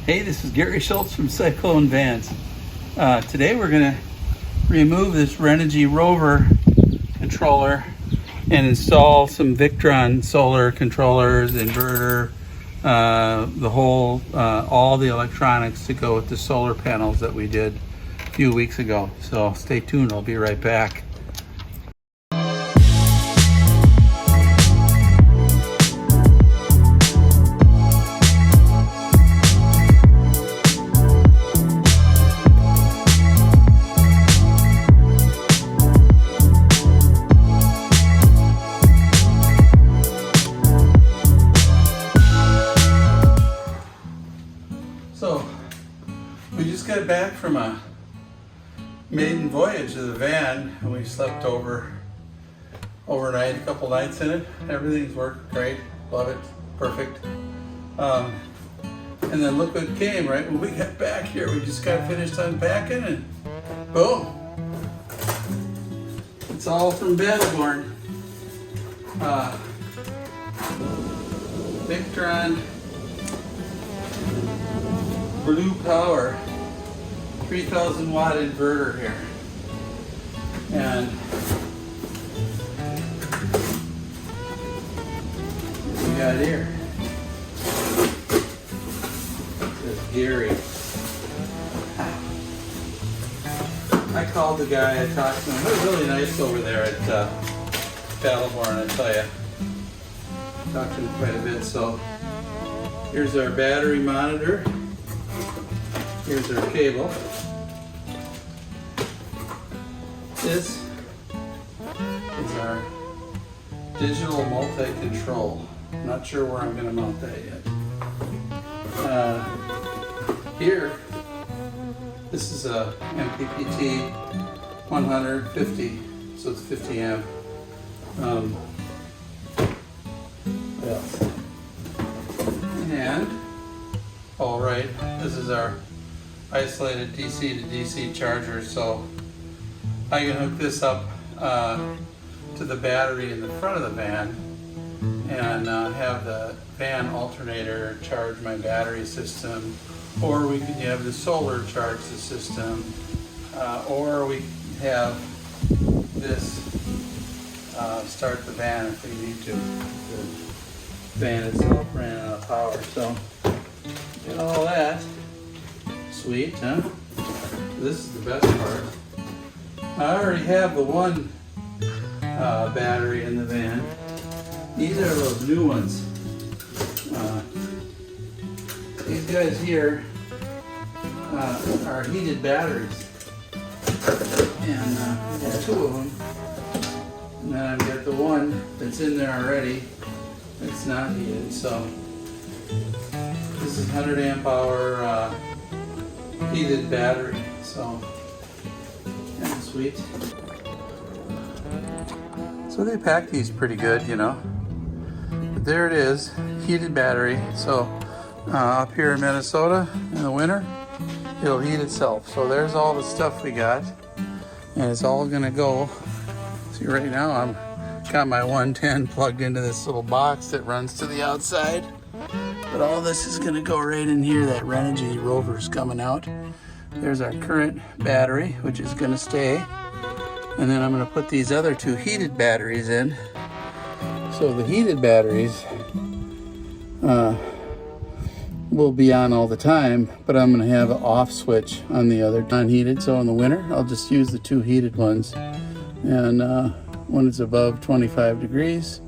Hey, this is Gary Schultz from Cyclone Vans. Today we're going to remove this Renogy rover controller and install some Victron solar controllers, inverter, all the electronics to go with the solar panels that we did a few weeks ago. So stay tuned, I'll be right back. So, we just got back from a maiden voyage of the van, and we slept overnight, a couple nights in it. Everything's worked great, love it, perfect. And then look what came right when we got back here. We just got finished unpacking, and boom! It's all from Battleborn. Victron Blue Power 3000 watt inverter here, and what we got here? It says Gary. I called the guy, I talked to him. It was really nice over there at Battleborn, I tell you. Talked to him quite a bit. So here's our battery monitor. Here's our cable. This is our digital multi-control. Not sure where I'm going to mount that yet. Here, this is a MPPT 150, so it's 50 amp. What else? And, all right, this is our isolated DC to DC charger, so I can hook this up to the battery in the front of the van and have the van alternator charge my battery system, or we can have the solar charge the system, or we can have this start the van if we need to. The van itself ran out of power, so did all that. Sweet, huh? This is the best part. I already have the one battery in the van. These are those new ones. These guys here are heated batteries. And I got two of them. And then I've got the one that's in there already that's not heated. So this is 100 amp hour heated battery, so kind of sweet. So they pack these pretty good, you know. But there it is, heated battery. So up here in Minnesota in the winter, it'll heat itself. So there's all the stuff we got, and it's all gonna go. See, right now I'm got my 110 plugged into this little box that runs to the outside. But all this is gonna go right in here. That Renogy rover's coming out. There's our current battery, which is gonna stay. And then I'm gonna put these other two heated batteries in. So the heated batteries will be on all the time, but I'm gonna have an off switch on the other unheated. So in the winter, I'll just use the two heated ones. And when it's above 25 degrees,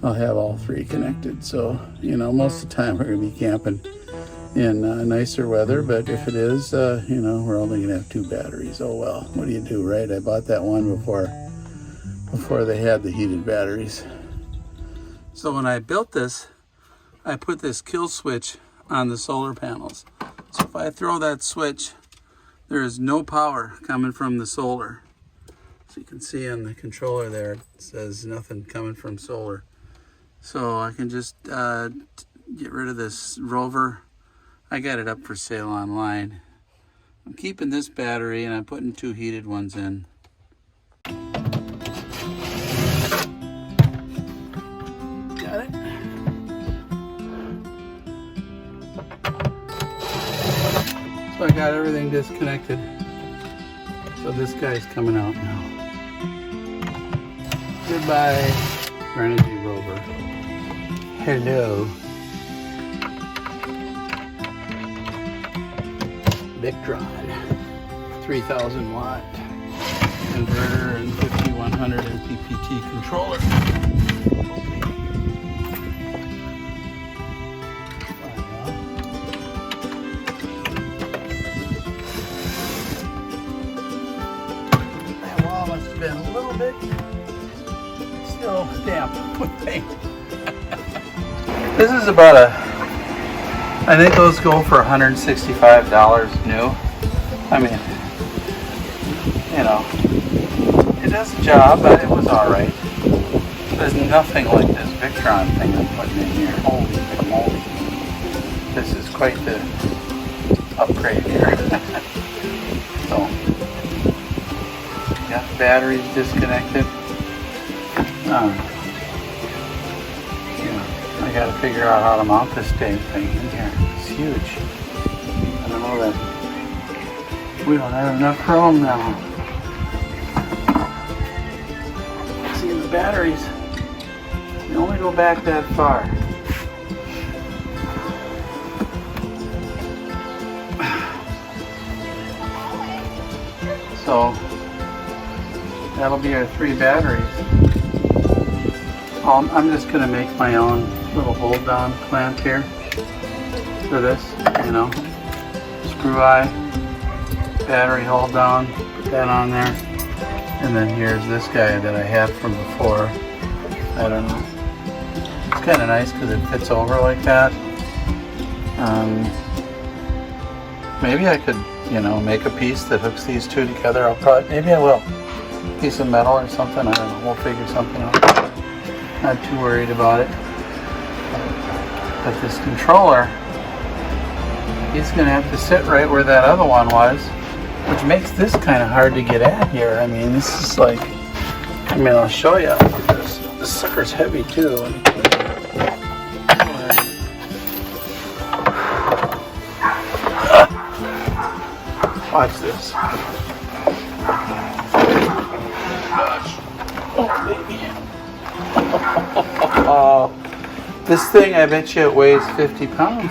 I'll have all three connected. So, you know, most of the time we're gonna be camping in nicer weather, but if it is, you know, we're only gonna have two batteries. Oh well, what do you do, right? I bought that one before they had the heated batteries. So when I built this, I put this kill switch on the solar panels. So if I throw that switch, there is no power coming from the solar. So you can see on the controller there, it says nothing coming from solar. So I can just get rid of this rover. I got it up for sale online. I'm keeping this battery and I'm putting two heated ones in. Got it? I got everything disconnected. So this guy's coming out now. Goodbye, Energy Rover. Hello. Victron, 3,000 watt inverter and 5100 MPPT controller. That wall must have been a little bit still damp with paint. This is about I think those go for $165 new. I mean, you know, it does the job, but it was alright. There's nothing like this Victron thing I'm putting in here. Holy moly. This is quite the upgrade here. So, got the batteries disconnected. I gotta figure out how to mount this dang thing in here. It's huge. I don't know that we don't have enough chrome now. See, the batteries, they only go back that far. So that'll be our 3 batteries. I'm just gonna make my own little hold down clamp here for this, you know, screw eye, battery hold down, put that on there, and then here's this guy that I had from before. I don't know, it's kind of nice because it fits over like that. Maybe I could, you know, make a piece that hooks these two together. Maybe I will, piece of metal or something, I don't know, we'll figure something out. Not too worried about it. But this controller, he's going to have to sit right where that other one was, which makes this kind of hard to get at here. I mean, this is like, I mean, I'll show you. This sucker's heavy too. Watch this. Oh, baby. This thing, I bet you it weighs 50 pounds.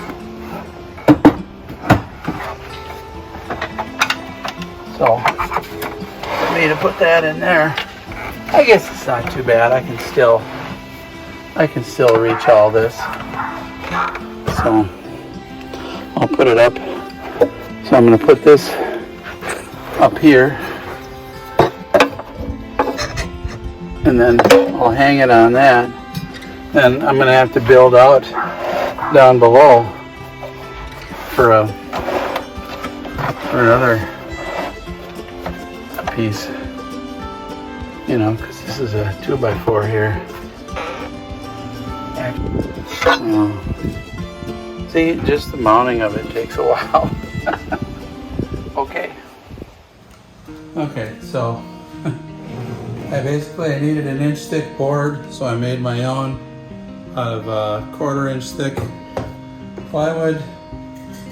So, for me to put that in there, I guess it's not too bad. I can still reach all this. So, I'll put it up. So I'm going to put this up here. And then I'll hang it on that. Then I'm going to have to build out down below for another piece, you know, because this is a 2x4 here. See, just the mounting of it takes a while. Okay, so I needed an inch thick board, so I made my own out of 1/4 inch thick plywood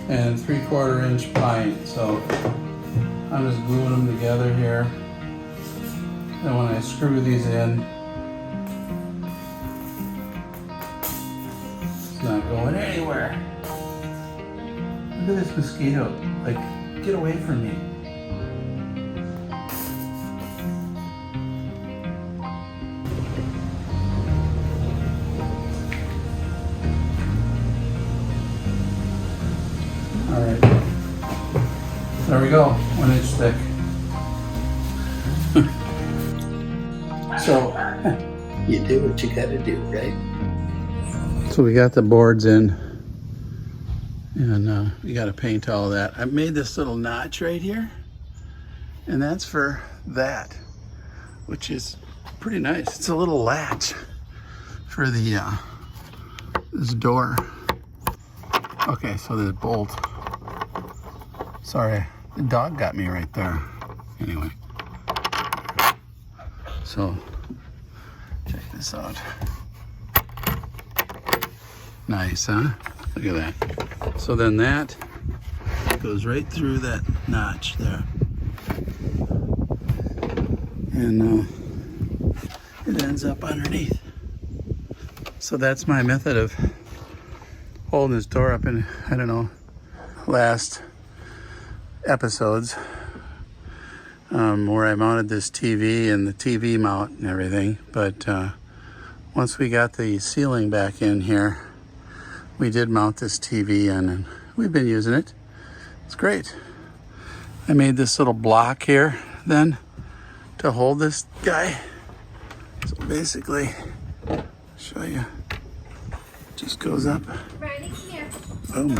and 3/4 inch pine. So I'm just gluing them together here. And when I screw these in, it's not going anywhere. Look at this mosquito. Like, get away from me. Alright, there we go, 1 inch thick. So, you do what you gotta do, right? So we got the boards in, and we gotta paint all of that. I made this little notch right here, and that's for that, which is pretty nice. It's a little latch for the this door. Okay, so the bolt. Sorry, the dog got me right there. Anyway, so check this out. Nice, huh? Look at that. So then that goes right through that notch there. And it ends up underneath. So that's my method of holding this door up in, I don't know, last episodes where I mounted this TV and the TV mount and everything. But once we got the ceiling back in here, we did mount this TV in, and we've been using it. It's great. I made this little block here then to hold this guy. So basically, I'll show you, just goes up, Riley, come here. boom,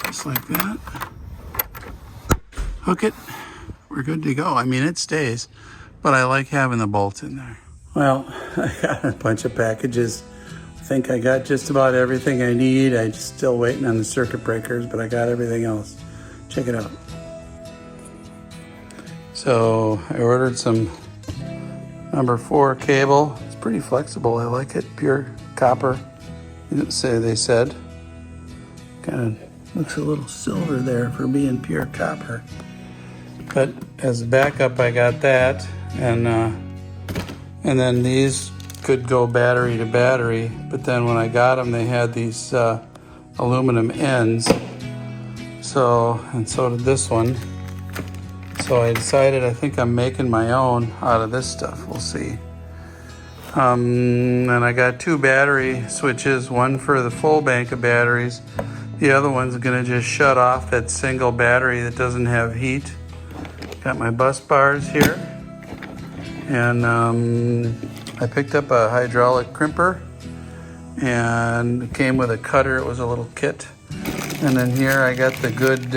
just like that. Hook it, we're good to go. I mean, it stays, but I like having the bolt in there. Well, I got a bunch of packages. I think I got just about everything I need. I'm still waiting on the circuit breakers, but I got everything else. Check it out. So I ordered some number 4 cable. It's pretty flexible. I like it. Pure copper. They said. Kind of looks a little silver there for being pure copper. But as a backup, I got that, and then these could go battery to battery. But then when I got them, they had these aluminum ends. So did this one. So I decided I think I'm making my own out of this stuff. We'll see. And I got 2 battery switches, one for the full bank of batteries. The other one's gonna just shut off that single battery that doesn't have heat. Got my bus bars here. And I picked up a hydraulic crimper, and it came with a cutter. It was a little kit. And then here I got the good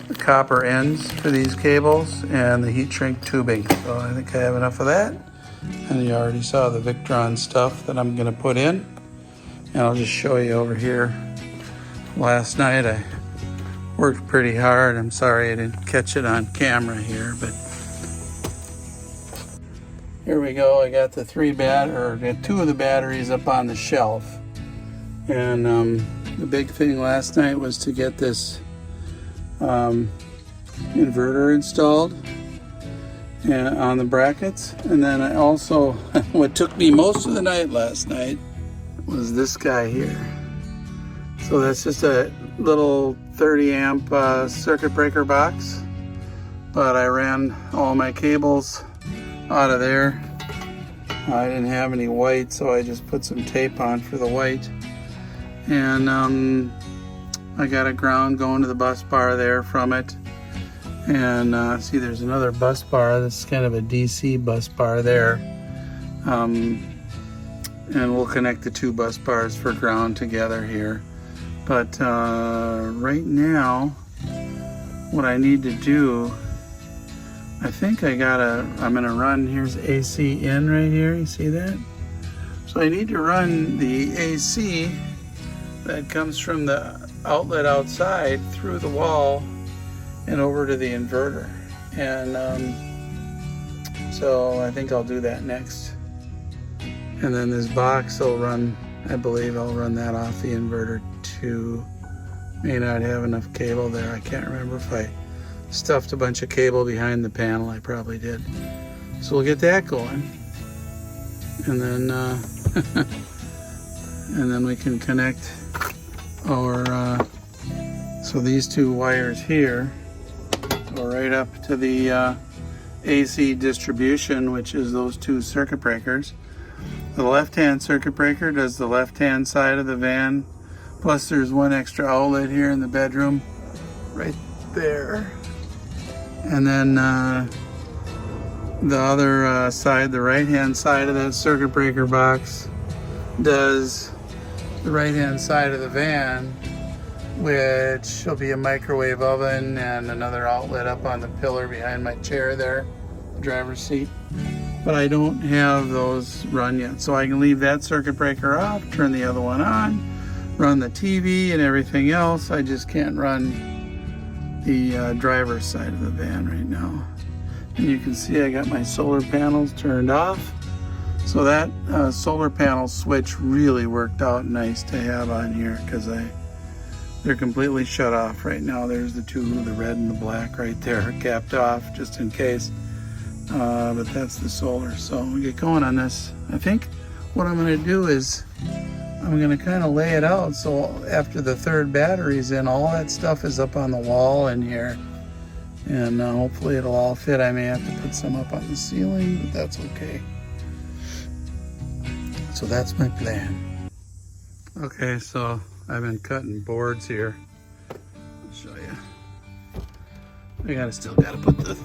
the copper ends for these cables and the heat shrink tubing. So I think I have enough of that. And you already saw the Victron stuff that I'm gonna put in. And I'll just show you over here. Last night I worked pretty hard. I'm sorry I didn't catch it on camera here, but here we go. I got the 2 of the batteries up on the shelf. And the big thing last night was to get this inverter installed and on the brackets. And then I also, what took me most of the night last night was this guy here. So that's just a little 30 amp circuit breaker box, but I ran all my cables out of there. I didn't have any white, so I just put some tape on for the white. And I got a ground going to the bus bar there from it. And see, there's another bus bar. This is kind of a DC bus bar there. And we'll connect the 2 bus bars for ground together here. But right now, what I need to do, I think I'm gonna run, here's AC in right here, you see that? So I need to run the AC that comes from the outlet outside through the wall and over to the inverter. And so I think I'll do that next. And then this box will run, I believe I'll run that off the inverter too. May not have enough cable there. I can't remember if I stuffed a bunch of cable behind the panel. I probably did. So we'll get that going. And then and then we can connect our so these 2 wires here go right up to the AC distribution, which is those 2 circuit breakers. The left-hand circuit breaker does the left-hand side of the van, plus there's 1 extra outlet here in the bedroom right there. And then the other side, the right-hand side of that circuit breaker box, does the right-hand side of the van, which will be a microwave oven and another outlet up on the pillar behind my chair there, the driver's seat. But I don't have those run yet, so I can leave that circuit breaker off, turn the other one on, run the TV and everything else. I just can't run the driver's side of the van right now. And you can see I got my solar panels turned off. So that solar panel switch really worked out nice to have on here, because They're completely shut off right now. There's the two, the red and the black right there, capped off just in case. But that's the solar. So we get going on this. I think what I'm going to do is I'm going to kind of lay it out so after the third battery's in, all that stuff is up on the wall in here. And hopefully it'll all fit. I may have to put some up on the ceiling, but that's okay. So that's my plan. Okay, so I've been cutting boards here. I'll show you. Still gotta put the,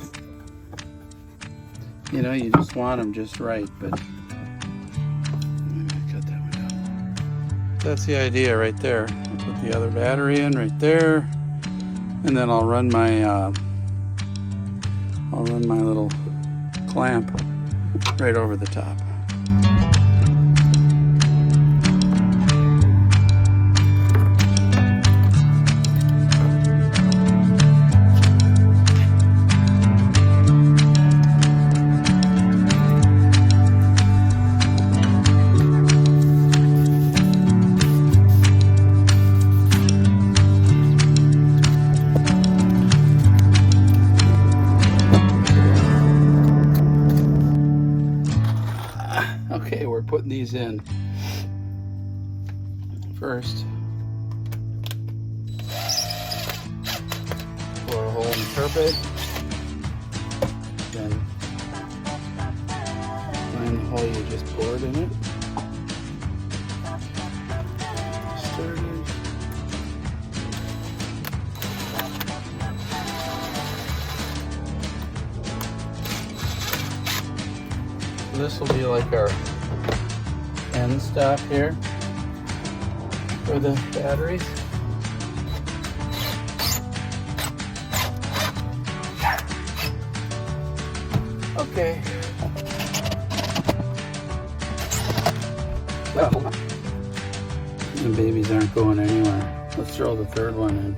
you know, you just want them just right, but maybe I cut that one down. That's the idea right there. I'll put the other battery in right there, and then I'll run my little clamp right over the top. Okay, we're putting these in first. Pour a hole in the carpet. Then find the hole you just poured in it. Start it. This will be like our end stop here for the batteries. Okay. Well, the babies aren't going anywhere. Let's throw the third one in.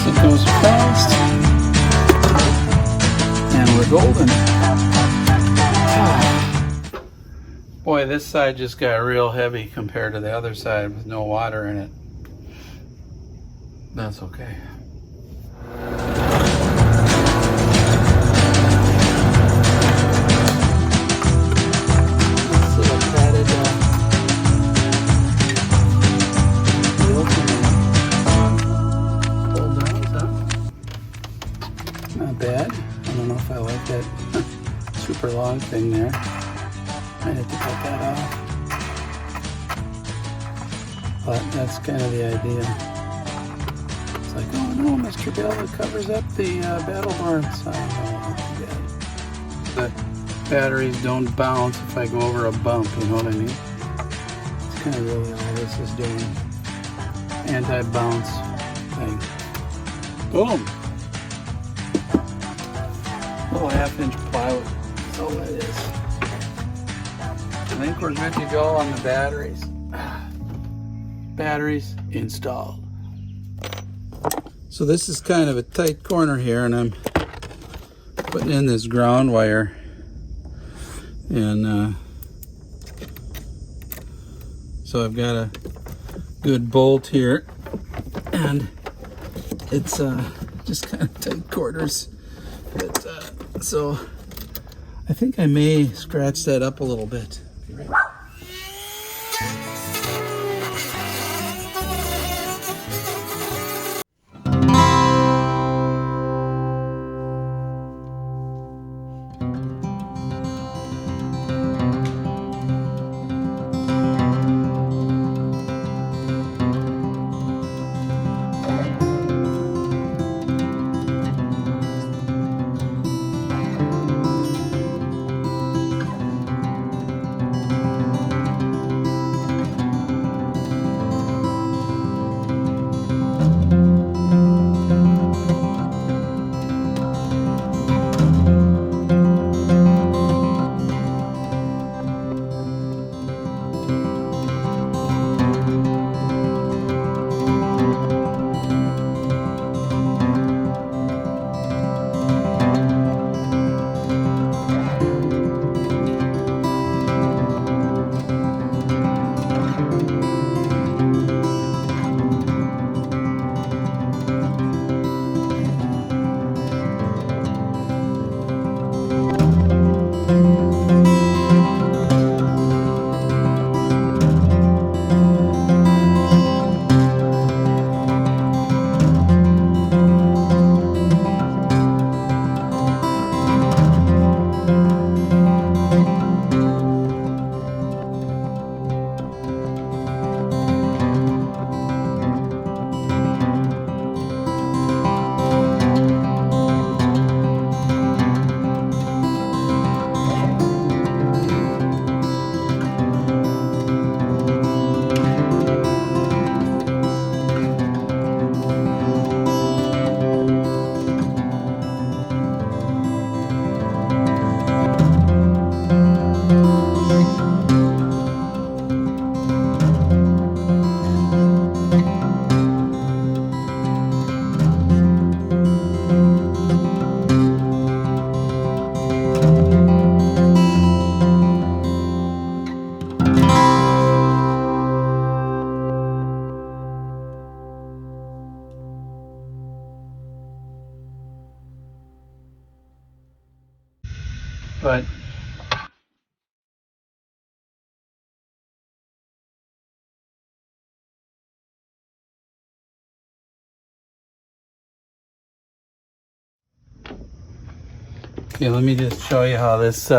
It goes fast, and we're golden. Boy, this side just got real heavy compared to the other side with no water in it. That's okay. Bad. I don't know if I like that super long thing there. I had to cut that off. But that's kind of the idea. It's like, oh no, Mr. Bill, it covers up the Battleborn side. The batteries don't bounce if I go over a bump, you know what I mean? It's kind of really all this is doing. Anti-bounce thing. Boom! Little 1/2-inch plywood. That's all that is. I think we're good to go on the batteries. Batteries installed. So this is kind of a tight corner here, and I'm putting in this ground wire. And so I've got a good bolt here, and it's just kind of tight quarters. But, so I think I may scratch that up a little bit. Okay, let me just show you how this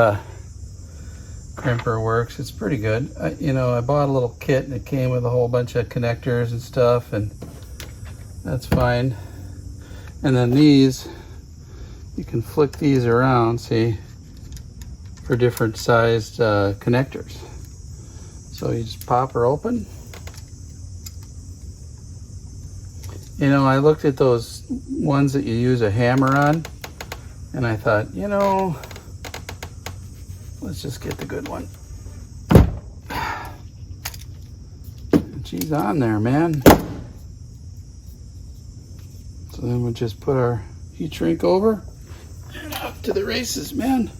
crimper works. It's pretty good. I bought a little kit and it came with a whole bunch of connectors and stuff, and that's fine. And then these, you can flick these around, see, for different sized connectors. So you just pop her open. I looked at those ones that you use a hammer on, and I thought, let's just get the good one. She's on there, man. So then we'll just put our heat shrink over and off to the races, man.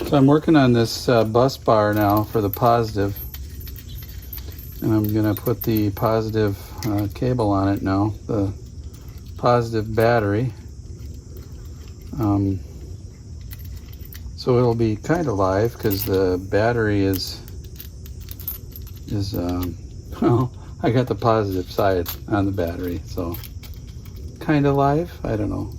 So I'm working on this bus bar now for the positive. And I'm going to put the positive cable on it now, the positive battery. So it'll be kind of live because the battery is well, I got the positive side on the battery, so kind of live, I don't know.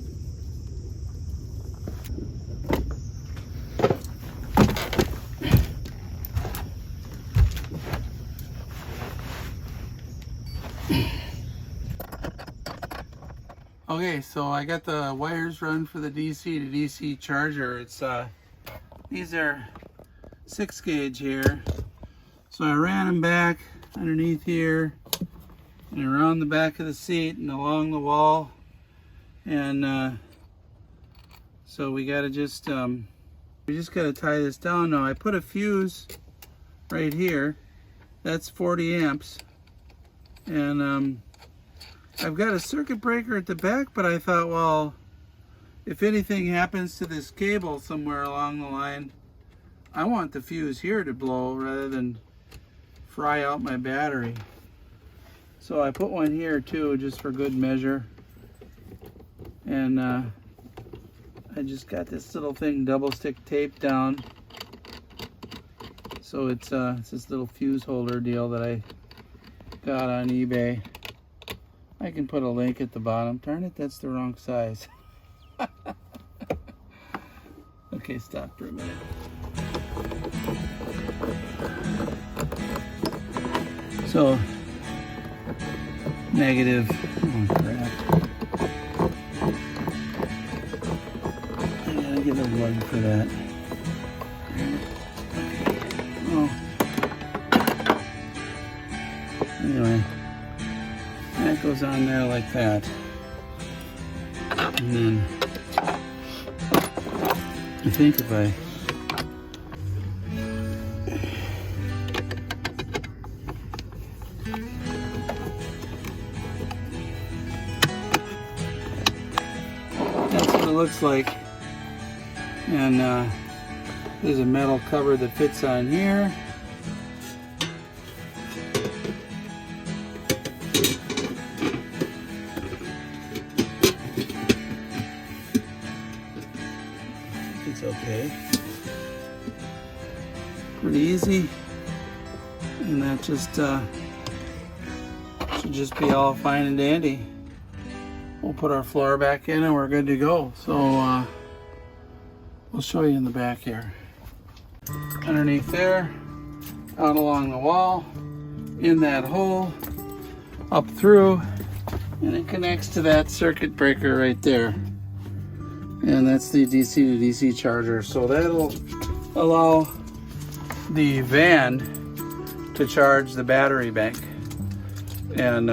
Okay, so I got the wires run for the DC to DC charger. It's these are 6 gauge here. So I ran them back underneath here and around the back of the seat and along the wall. And so we gotta just gotta tie this down now. I put a fuse right here. That's 40 amps. And I've got a circuit breaker at the back, but I thought, well, if anything happens to this cable somewhere along the line, I want the fuse here to blow rather than fry out my battery. So I put one here too, just for good measure. And I just got this little thing double stick taped down. So it's this little fuse holder deal that I got on eBay. I can put a link at the bottom. Darn it, that's the wrong size. Okay, stop for a minute. So, negative, oh crap. I gotta get a lug for that. Oh. Anyway. That goes on there like that. And then I think if I that's what it looks like. And there's a metal cover that fits on here. Okay, pretty easy, and that just should just be all fine and dandy. We'll put our floor back in and we're good to go. So we'll show you in the back here. Underneath there, out along the wall, in that hole, up through, and it connects to that circuit breaker right there. And that's the DC to DC charger. So that'll allow the van to charge the battery bank. And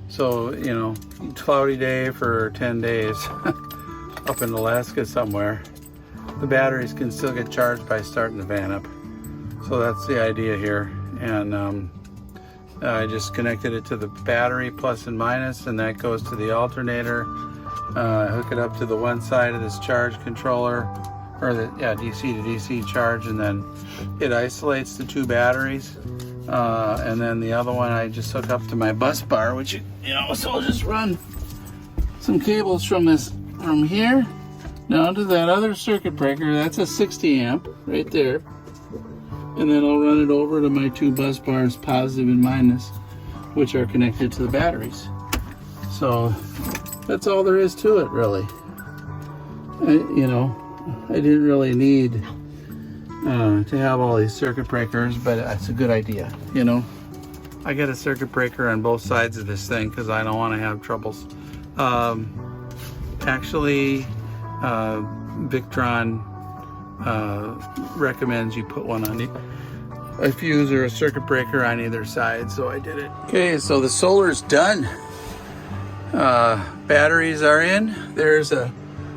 so, cloudy day for 10 days up in Alaska somewhere, the batteries can still get charged by starting the van up. So that's the idea here. And I just connected it to the battery plus and minus, and that goes to the alternator. Hook it up to the one side of this charge controller, or the DC to DC charge, and then it isolates the 2 batteries. And then the other one I just hook up to my bus bar, which so I'll just run some cables from here down to that other circuit breaker. That's a 60 amp right there, and then I'll run it over to my 2 bus bars, positive and minus. which are connected to the batteries. So that's all there is to it, really. You know, I didn't really need to have all these circuit breakers, but it's a good idea, you know. I got a circuit breaker on both sides of this thing because I don't want to have troubles. Actually, Victron recommends you put one on a fuse or a circuit breaker on either side, so I did it. Okay, so the solar's done. Batteries are in. There's a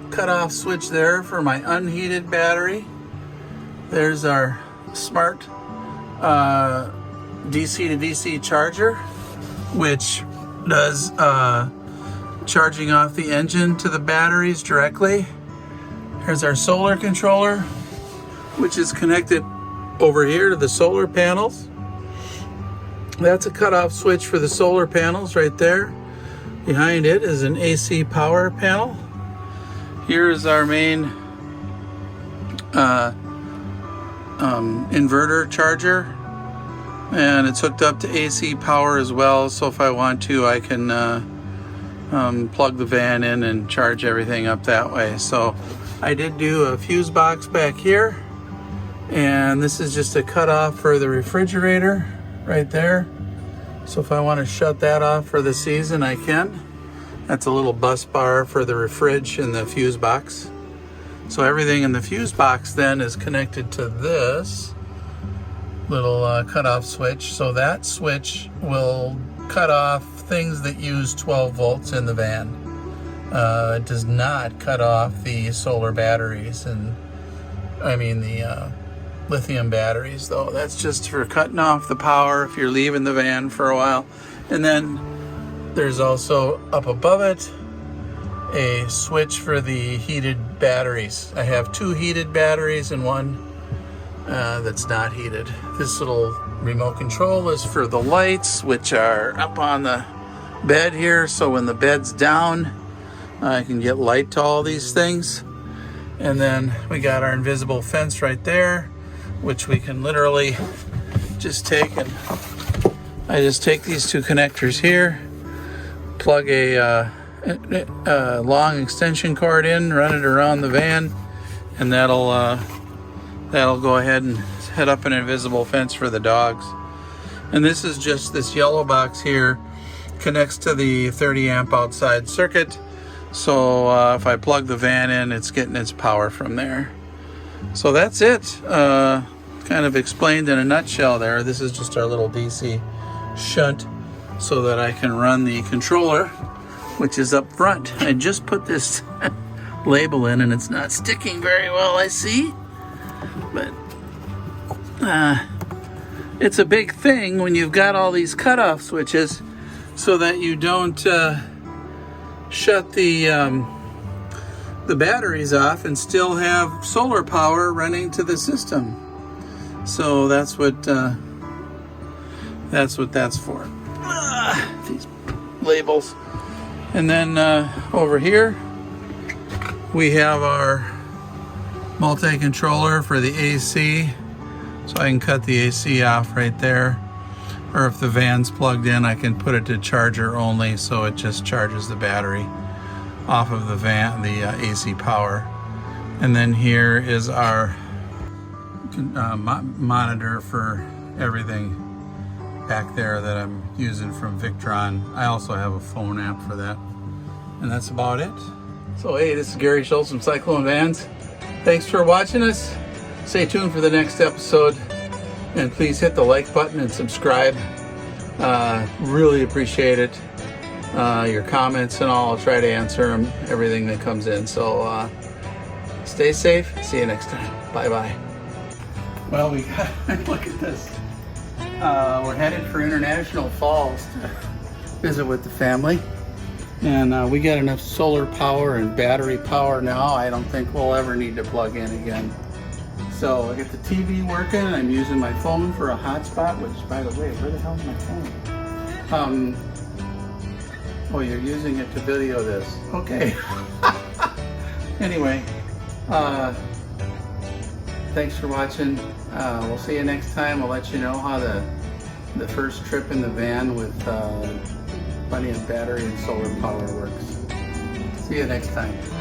cutoff switch there for my unheated battery. There's our smart DC to DC charger, which does charging off the engine to the batteries directly. Here's our solar controller, which is connected over here to the solar panels. That's a cutoff switch for the solar panels right there. Behind it is an AC power panel. Here is our main inverter charger, and it's hooked up to AC power as well, so if I want to, I can plug the van in and charge everything up that way. So I did do a fuse box back here, and this is just a cutoff for the refrigerator right there. So if I want to shut that off for the season, I can. That's a little bus bar for the fridge and the fuse box. So everything in the fuse box then is connected to this little cutoff switch. So that switch will cut off things that use 12 volts in the van. It does not cut off the solar batteries, and I mean the lithium batteries though. That's just for cutting off the power if you're leaving the van for a while. And then there's also up above it a switch for the heated batteries. I have 2 heated batteries and one that's not heated. This little remote control is for the lights, which are up on the bed here, so when the bed's down I can get light to all these things. And then we got our invisible fence right there, which we can literally just take, and I just take these 2 connectors here, plug a long extension cord in, run it around the van, and that'll go ahead and head up an invisible fence for the dogs. And this is just this yellow box here connects to the 30 amp outside circuit. So if I plug the van in, it's getting its power from there. So that's it. Kind of explained in a nutshell there. This is just our little DC shunt so that I can run the controller, which is up front. I just put this label in and it's not sticking very well, I see. But it's a big thing when you've got all these cutoff switches so that you don't shut the batteries off and still have solar power running to the system. So that's what that's for. These labels. And then over here we have our multi-controller for the AC, so I can cut the AC off right there, or if the van's plugged in I can put it to charger only, so it just charges the battery off of the van, the AC power. And then here is our monitor for everything back there that I'm using from Victron. I also have a phone app for that, and that's about it. So hey, this is Gary Schultz from Cyclone Vans. Thanks for watching us. Stay tuned for the next episode, and please hit the like button and subscribe. Really appreciate it. Your comments and all, I'll try to answer them, everything that comes in. So stay safe. See you next time. Bye bye. Well, we got look at this. We're headed for International Falls to visit with the family, and we got enough solar power and battery power now. I don't think we'll ever need to plug in again. So I get the TV working, and I'm using my phone for a hotspot, which, by the way, where the hell is my phone? Oh, you're using it to video this. Okay. Anyway, thanks for watching. We'll see you next time. I'll let you know how the the first trip in the van with plenty of battery and solar power works. See you next time.